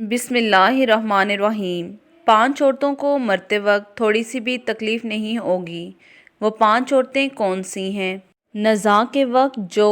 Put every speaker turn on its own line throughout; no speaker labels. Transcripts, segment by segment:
بسم اللہ الرحمن الرحیم۔ 5 عورتوں کو مرتے وقت تھوڑی سی بھی تکلیف نہیں ہوگی۔ وہ 5 عورتیں کون سی ہیں؟ نزاع کے وقت جو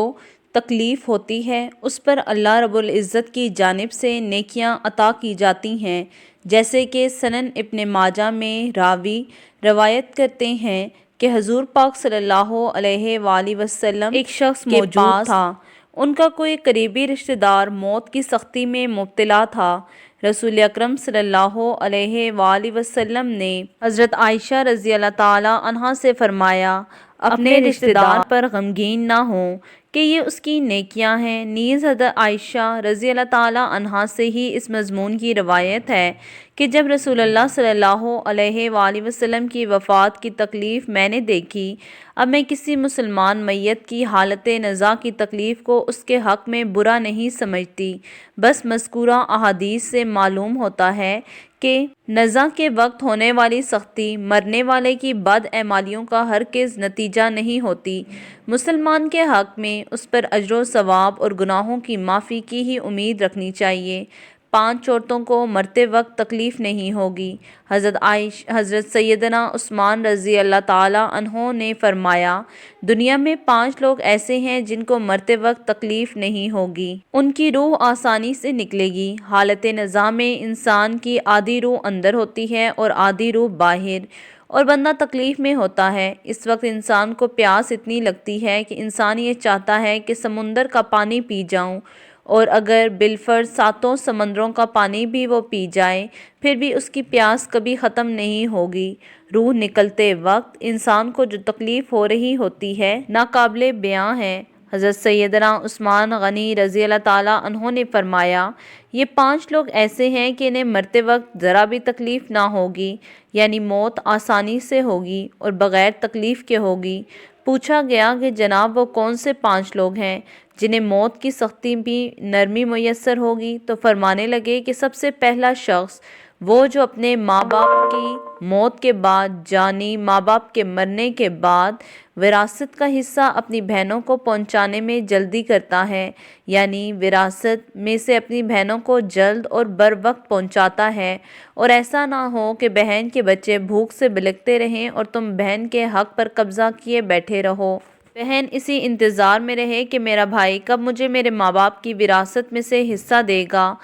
تکلیف ہوتی ہے اس پر اللہ رب العزت کی جانب سے نیکیاں عطا کی جاتی ہیں، جیسے کہ سنن ابن ماجہ میں راوی روایت کرتے ہیں کہ حضور پاک صلی اللہ علیہ وآلہ وسلم ایک شخص موجود تھا، ان کا کوئی قریبی رشتہ دار موت کی سختی میں مبتلا تھا۔ رسول اکرم صلی اللہ علیہ وآلہ وسلم نے حضرت عائشہ رضی اللہ تعالی عنہا سے فرمایا، اپنے رشتہ دار پر غمگین نہ ہوں کہ یہ اس کی نیکیاں ہیں۔ نیز حضرت عائشہ رضی اللہ تعالی عنہا سے ہی اس مضمون کی روایت ہے کہ جب رسول اللہ صلی اللہ علیہ وآلہ وسلم کی وفات کی تکلیف میں نے دیکھی، اب میں کسی مسلمان میت کی حالت نزاع کی تکلیف کو اس کے حق میں برا نہیں سمجھتی۔ بس مذکورہ احادیث سے معلوم ہوتا ہے کہ نزاع کے وقت ہونے والی سختی مرنے والے کی بد اعمالیوں کا ہرگز نتیجہ نہیں ہوتی۔ مسلمان کے حق میں اس پر اجر و ثواب اور گناہوں کی معافی کی ہی امید رکھنی چاہیے۔ 5 عورتوں کو مرتے وقت تکلیف نہیں ہوگی۔ حضرت سیدنا عثمان رضی اللہ تعالی عنہ نے فرمایا، دنیا میں 5 لوگ ایسے ہیں جن کو مرتے وقت تکلیف نہیں ہوگی۔ ان کی روح آسانی سے نکلے گی۔ حالت نزاع میں انسان کی آدھی روح اندر ہوتی ہے اور آدھی روح باہر، اور بندہ تکلیف میں ہوتا ہے۔ اس وقت انسان کو پیاس اتنی لگتی ہے کہ انسان یہ چاہتا ہے کہ سمندر کا پانی پی جاؤں، اور اگر بالفرض 7 سمندروں کا پانی بھی وہ پی جائے پھر بھی اس کی پیاس کبھی ختم نہیں ہوگی۔ روح نکلتے وقت انسان کو جو تکلیف ہو رہی ہوتی ہے ناقابل بیاں ہے۔ حضرت سیدنا عثمان غنی رضی اللہ تعالی عنہ نے فرمایا، یہ 5 لوگ ایسے ہیں کہ انہیں مرتے وقت ذرا بھی تکلیف نہ ہوگی، یعنی موت آسانی سے ہوگی اور بغیر تکلیف کے ہوگی۔ پوچھا گیا کہ جناب وہ کون سے 5 لوگ ہیں جنہیں موت کی سختی بھی نرمی میسر ہوگی؟ تو فرمانے لگے کہ سب سے پہلا شخص وہ جو اپنے ماں باپ کی موت کے بعد، یعنی ماں باپ کے مرنے کے بعد وراثت کا حصہ اپنی بہنوں کو پہنچانے میں جلدی کرتا ہے، یعنی وراثت میں سے اپنی بہنوں کو جلد اور بر وقت پہنچاتا ہے، اور ایسا نہ ہو کہ بہن کے بچے بھوک سے بلکتے رہیں اور تم بہن کے حق پر قبضہ کیے بیٹھے رہو۔ بہن اسی انتظار میں رہے کہ میرا بھائی کب مجھے میرے ماں باپ کی وراثت میں سے حصہ دے گا۔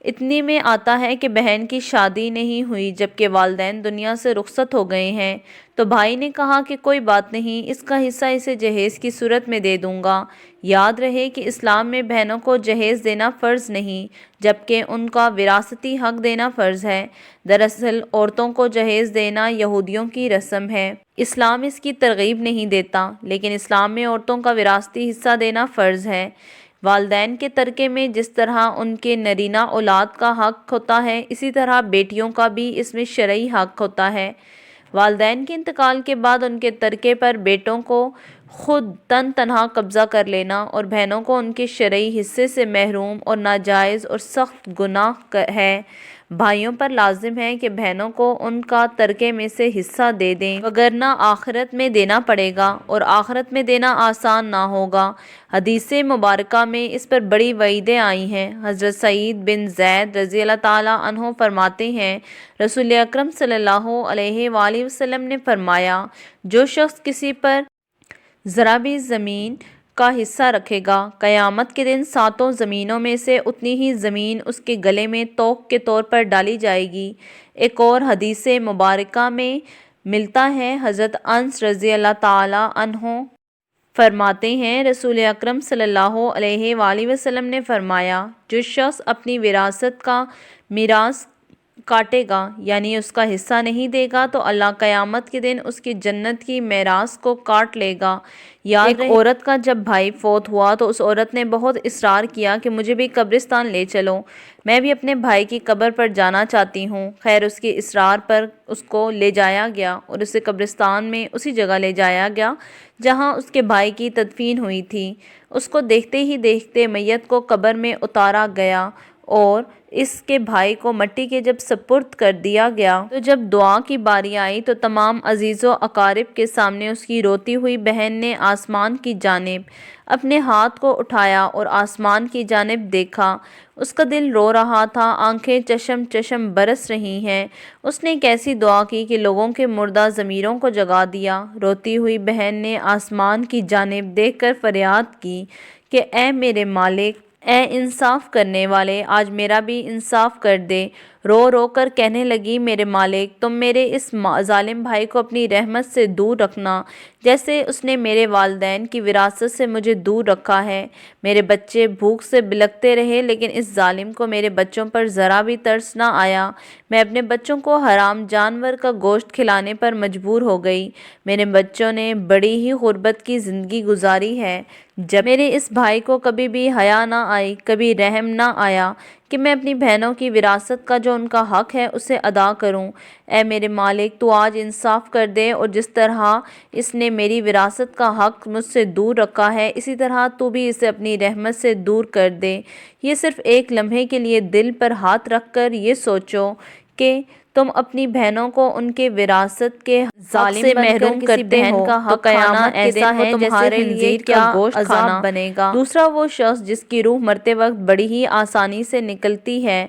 اتنی میں آتا ہے کہ بہن کی شادی نہیں ہوئی جبکہ والدین دنیا سے رخصت ہو گئے ہیں، تو بھائی نے کہا کہ کوئی بات نہیں، اس کا حصہ اسے جہیز کی صورت میں دے دوں گا۔ یاد رہے کہ اسلام میں بہنوں کو جہیز دینا فرض نہیں جبکہ ان کا وراثتی حق دینا فرض ہے۔ دراصل عورتوں کو جہیز دینا یہودیوں کی رسم ہے۔ اسلام اس کی ترغیب نہیں دیتا، لیکن اسلام میں عورتوں کا وراثتی حصہ دینا فرض ہے۔ والدین کے ترکے میں جس طرح ان کے نرینہ اولاد کا حق ہوتا ہے، اسی طرح بیٹیوں کا بھی اس میں شرعی حق ہوتا ہے۔ والدین کے انتقال کے بعد ان کے ترکے پر بیٹوں کو خود تنہا قبضہ کر لینا اور بہنوں کو ان کے شرعی حصے سے محروم اور ناجائز اور سخت گناہ ہے۔ بھائیوں پر لازم ہے کہ بہنوں کو ان کا ترکے میں سے حصہ دے دیں، وگرنہ آخرت میں دینا پڑے گا، اور آخرت میں دینا آسان نہ ہوگا۔ حدیث مبارکہ میں اس پر بڑی وعیدیں آئی ہیں۔ حضرت سعید بن زید رضی اللہ تعالی عنہ فرماتے ہیں، رسول اکرم صلی اللہ علیہ وآلہ وسلم نے فرمایا، جو شخص کسی پر ذرا بھی زمین کا حصہ رکھے گا، قیامت کے دن 7 زمینوں میں سے اتنی ہی زمین اس کے گلے میں توق کے طور پر ڈالی جائے گی۔ ایک اور حدیث مبارکہ میں ملتا ہے، حضرت انس رضی اللہ تعالی عنہ فرماتے ہیں، رسول اکرم صلی اللہ علیہ وآلہ وسلم نے فرمایا، جو شخص اپنی وراثت کا میراث کاٹے گا، یعنی اس کا حصہ نہیں دے گا، تو اللہ قیامت کے دن اس کی جنت کی میراث کو کاٹ لے گا۔ ایک عورت کا جب بھائی فوت ہوا تو اس عورت نے بہت اصرار کیا کہ مجھے بھی قبرستان لے چلو، میں بھی اپنے بھائی کی قبر پر جانا چاہتی ہوں۔ خیر اس کے اصرار پر اس کو لے جایا گیا اور اسے قبرستان میں اسی جگہ لے جایا گیا جہاں اس کے بھائی کی تدفین ہوئی تھی۔ اس کو دیکھتے ہی دیکھتے میت کو قبر میں اتارا گیا اور اس کے بھائی کو مٹی کے جب سپرد کر دیا گیا تو جب دعا کی باری آئی تو تمام عزیز و اقارب کے سامنے اس کی روتی ہوئی بہن نے آسمان کی جانب اپنے ہاتھ کو اٹھایا اور آسمان کی جانب دیکھا۔ اس کا دل رو رہا تھا، آنکھیں چشم چشم برس رہی ہیں۔ اس نے ایک ایسی دعا کی کہ لوگوں کے مردہ ضمیروں کو جگا دیا۔ روتی ہوئی بہن نے آسمان کی جانب دیکھ کر فریاد کی کہ اے میرے مالک، اے انصاف کرنے والے، آج میرا بھی انصاف کر دے۔ رو رو کر کہنے لگی، میرے مالک، تم میرے اس ظالم بھائی کو اپنی رحمت سے دور رکھنا، جیسے اس نے میرے والدین کی وراثت سے مجھے دور رکھا ہے۔ میرے بچے بھوک سے بلکتے رہے لیکن اس ظالم کو میرے بچوں پر ذرا بھی ترس نہ آیا۔ میں اپنے بچوں کو حرام جانور کا گوشت کھلانے پر مجبور ہو گئی۔ میرے بچوں نے بڑی ہی غربت کی زندگی گزاری ہے۔ جب میرے اس بھائی کو کبھی بھی حیا نہ آئی، کبھی رحم نہ آیا کہ میں اپنی بہنوں کی وراثت کا جو ان کا حق ہے اسے ادا کروں۔ اے میرے مالک، تو آج انصاف کر دے اور جس طرح اس نے میری وراثت کا حق مجھ سے دور رکھا ہے، اسی طرح تو بھی اسے اپنی رحمت سے دور کر دے۔ یہ صرف ایک لمحے کے لیے دل پر ہاتھ رکھ کر یہ سوچو کہ تم اپنی بہنوں کو ان کے وراثت کے حق سے محروم کرتے ہو تو قیامت ایسا ہے تمہارے لیے کیا عذاب بنے گا۔ دوسرا وہ شخص جس کی روح مرتے وقت بڑی ہی آسانی سے نکلتی ہے،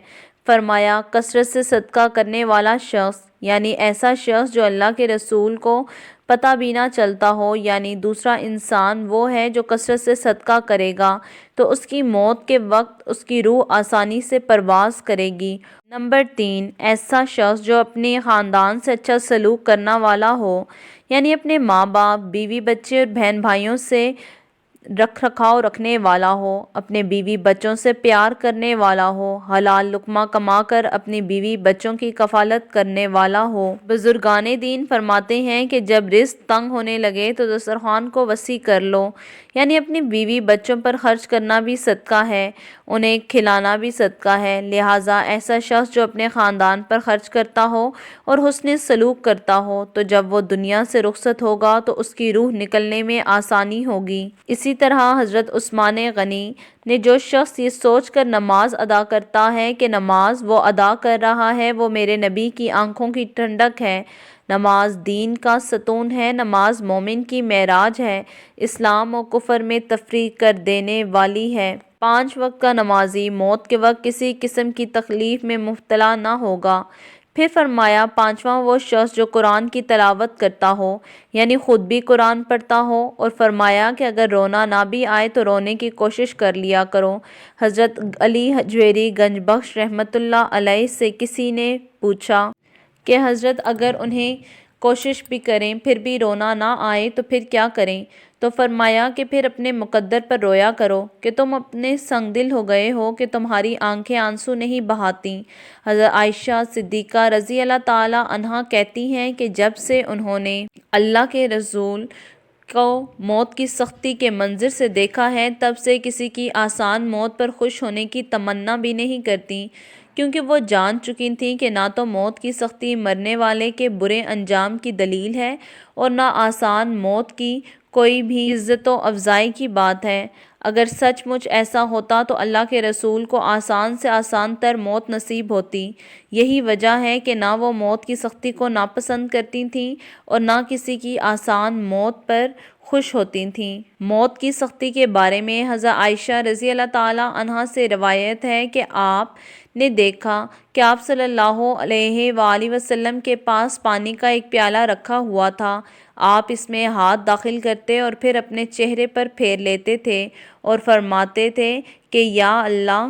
فرمایا کثرت سے صدقہ کرنے والا شخص، یعنی ایسا شخص جو اللہ کے رسول کو پتہ بھی نہ چلتا ہو، یعنی دوسرا انسان وہ ہے جو کثرت سے صدقہ کرے گا تو اس کی موت کے وقت اس کی روح آسانی سے پرواز کرے گی۔ نمبر 3، ایسا شخص جو اپنے خاندان سے اچھا سلوک کرنا والا ہو، یعنی اپنے ماں باپ، بیوی بچے اور بہن بھائیوں سے رکھ رکھاؤ رکھنے والا ہو، اپنے بیوی بچوں سے پیار کرنے والا ہو، حلال لقمہ کما کر اپنی بیوی بچوں کی کفالت کرنے والا ہو۔ بزرگان دین فرماتے ہیں کہ جب رزق تنگ ہونے لگے تو دسترخوان کو وسیع کر لو، یعنی اپنی بیوی بچوں پر خرچ کرنا بھی صدقہ ہے، انہیں کھلانا بھی صدقہ ہے۔ لہٰذا ایسا شخص جو اپنے خاندان پر خرچ کرتا ہو اور حسن سلوک کرتا ہو تو جب وہ دنیا سے رخصت ہوگا تو اس کی روح نکلنے میں آسانی ہوگی۔ اسی طرح حضرت عثمان غنی نے جو شخص یہ سوچ کر نماز ادا کرتا ہے کہ نماز وہ ادا کر رہا ہے وہ میرے نبی کی آنکھوں کی ٹھنڈک ہے، نماز دین کا ستون ہے، نماز مومن کی معراج ہے، اسلام و کفر میں تفریق کر دینے والی ہے۔ 5 وقت کا نمازی موت کے وقت کسی قسم کی تکلیف میں مبتلا نہ ہوگا۔ پھر فرمایا 5واں وہ شخص جو قرآن کی تلاوت کرتا ہو، یعنی خود بھی قرآن پڑھتا ہو، اور فرمایا کہ اگر رونا نہ بھی آئے تو رونے کی کوشش کر لیا کرو۔ حضرت علی حجویری گنج بخش رحمۃ اللہ علیہ سے کسی نے پوچھا کہ حضرت اگر انہیں کوشش بھی کریں پھر بھی رونا نہ آئے تو پھر کیا کریں؟ تو فرمایا کہ پھر اپنے مقدر پر رویا کرو کہ تم اپنے سنگ دل ہو گئے ہو کہ تمہاری آنکھیں آنسو نہیں بہاتیں۔ حضرت عائشہ صدیقہ رضی اللہ تعالی عنہا کہتی ہیں کہ جب سے انہوں نے اللہ کے رسول کو موت کی سختی کے منظر سے دیکھا ہے تب سے کسی کی آسان موت پر خوش ہونے کی تمنا بھی نہیں کرتی، کیونکہ وہ جان چکی تھیں کہ نہ تو موت کی سختی مرنے والے کے برے انجام کی دلیل ہے اور نہ آسان موت کی کوئی بھی عزت و افزائی کی بات ہے۔ اگر سچ مچ ایسا ہوتا تو اللہ کے رسول کو آسان سے آسان تر موت نصیب ہوتی۔ یہی وجہ ہے کہ نہ وہ موت کی سختی کو ناپسند کرتی تھیں اور نہ کسی کی آسان موت پر خوش ہوتی تھیں۔ موت کی سختی کے بارے میں حضرت عائشہ رضی اللہ تعالی عنہا سے روایت ہے کہ آپ نے دیکھا کہ آپ صلی اللہ علیہ وآلہ وسلم کے پاس پانی کا ایک پیالہ رکھا ہوا تھا، آپ اس میں ہاتھ داخل کرتے اور پھر اپنے چہرے پر پھیر لیتے تھے اور فرماتے تھے کہ یا اللہ،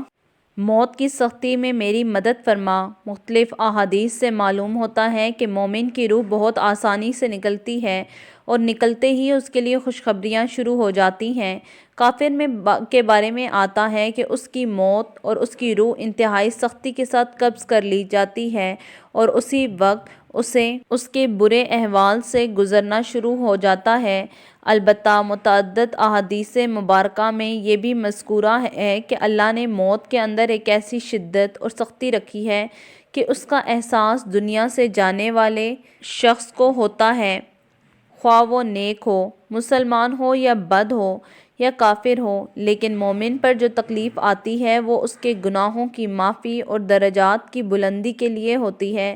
موت کی سختی میں میری مدد فرما۔ مختلف احادیث سے معلوم ہوتا ہے کہ مومن کی روح بہت آسانی سے نکلتی ہے اور نکلتے ہی اس کے لیے خوشخبریاں شروع ہو جاتی ہیں۔ کافر کے بارے میں آتا ہے کہ اس کی موت اور اس کی روح انتہائی سختی کے ساتھ قبض کر لی جاتی ہے اور اسی وقت اسے اس کے برے احوال سے گزرنا شروع ہو جاتا ہے۔ البتہ متعدد احادیث مبارکہ میں یہ بھی مذکورہ ہے کہ اللہ نے موت کے اندر ایک ایسی شدت اور سختی رکھی ہے کہ اس کا احساس دنیا سے جانے والے شخص کو ہوتا ہے، خواہ وہ نیک ہو، مسلمان ہو یا بد ہو، یا کافر ہو، لیکن مومن پر جو تکلیف آتی ہے وہ اس کے گناہوں کی معافی اور درجات کی بلندی کے لیے ہوتی ہے،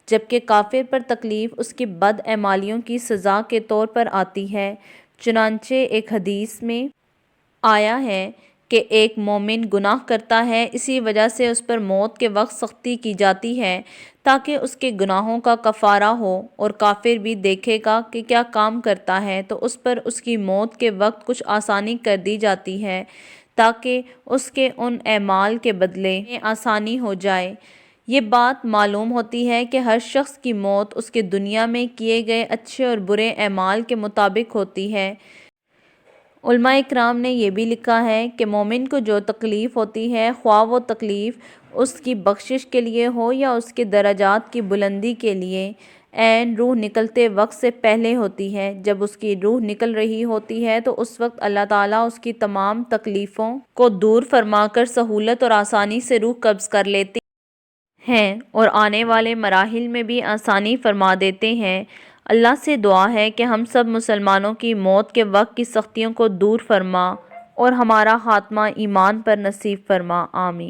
جبکہ کافر پر تکلیف اس کی بد اعمالیوں کی سزا کے طور پر آتی ہے۔ چنانچہ ایک حدیث میں آیا ہے کہ ایک مومن گناہ کرتا ہے، اسی وجہ سے اس پر موت کے وقت سختی کی جاتی ہے تاکہ اس کے گناہوں کا کفارہ ہو، اور کافر بھی دیکھے گا کہ کیا کام کرتا ہے تو اس پر اس کی موت کے وقت کچھ آسانی کر دی جاتی ہے تاکہ اس کے ان اعمال کے بدلے میں آسانی ہو جائے۔ یہ بات معلوم ہوتی ہے کہ ہر شخص کی موت اس کے دنیا میں کیے گئے اچھے اور برے اعمال کے مطابق ہوتی ہے۔ علماء اکرام نے یہ بھی لکھا ہے کہ مومن کو جو تکلیف ہوتی ہے، خواہ وہ تکلیف اس کی بخشش کے لیے ہو یا اس کے درجات کی بلندی کے لیے، عین روح نکلتے وقت سے پہلے ہوتی ہے۔ جب اس کی روح نکل رہی ہوتی ہے تو اس وقت اللہ تعالیٰ اس کی تمام تکلیفوں کو دور فرما کر سہولت اور آسانی سے روح قبض کر لیتے ہیں اور آنے والے مراحل میں بھی آسانی فرما دیتے ہیں۔ اللہ سے دعا ہے کہ ہم سب مسلمانوں کی موت کے وقت کی سختیوں کو دور فرما اور ہمارا خاتمہ ایمان پر نصیب فرما، آمین۔